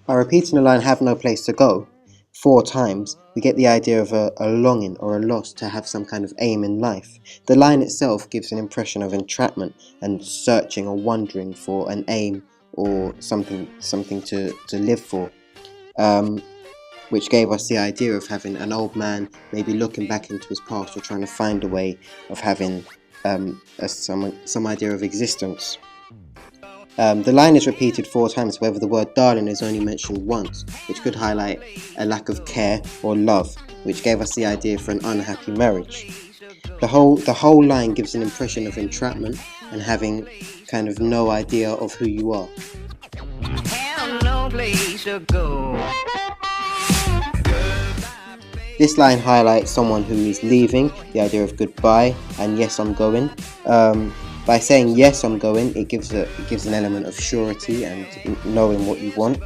By repeating the line "have no place to go" 4 times, we get the idea of a longing or a loss to have some kind of aim in life. The line itself gives an impression of entrapment and searching or wondering for an aim or something to live for, which gave us the idea of having an old man maybe looking back into his past or trying to find a way of having some idea of existence. The line is repeated 4 times, however the word darling is only mentioned once, which could highlight a lack of care or love, which gave us the idea for an unhappy marriage. The whole line gives an impression of entrapment and having kind of no idea of who you are. Have no place to go. This line highlights someone who is leaving, the idea of goodbye and yes I'm going. By saying yes I'm going, it gives an element of surety and knowing what you want.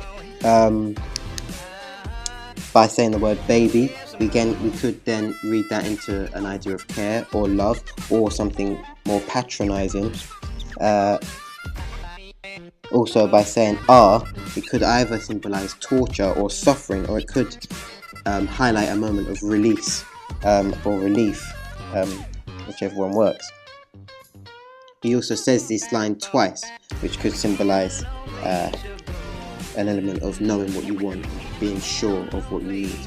By saying the word baby, we could then read that into an idea of care or love or something more patronizing. Also by saying it could either symbolize torture or suffering, or it could highlight a moment of release or relief, whichever one works. He also says this line twice, which could symbolize an element of knowing what you want, being sure of what you need.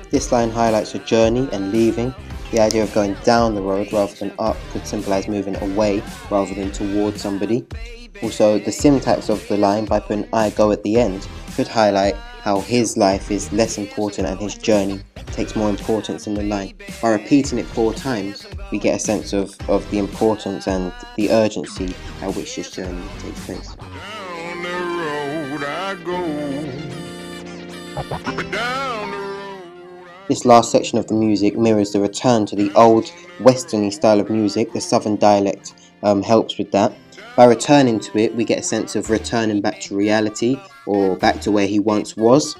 This line highlights a journey and leaving. The idea of going down the road rather than up could symbolize moving away rather than towards somebody. Also, the syntax of the line, by putting I go at the end, could highlight how his life is less important and his journey takes more importance in the line. By repeating it 4 times, we get a sense of the importance and the urgency at which this journey takes place. Down the road I go. Down the road. This last section of the music mirrors the return to the old westerny style of music. The southern dialect helps with that. By returning to it, we get a sense of returning back to reality or back to where he once was,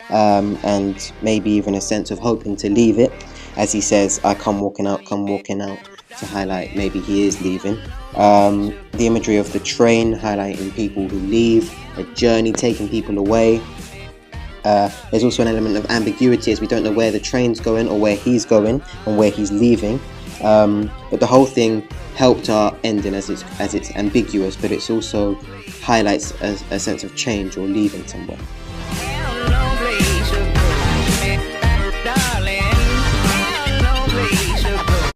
and maybe even a sense of hoping to leave it, as he says, I come walking out, to highlight maybe he is leaving. The imagery of the train highlighting people who leave, a journey taking people away. There's also an element of ambiguity, as we don't know where the train's going or where he's going and where he's leaving. But the whole thing helped our ending as it's ambiguous, but it also highlights a sense of change or leaving somewhere.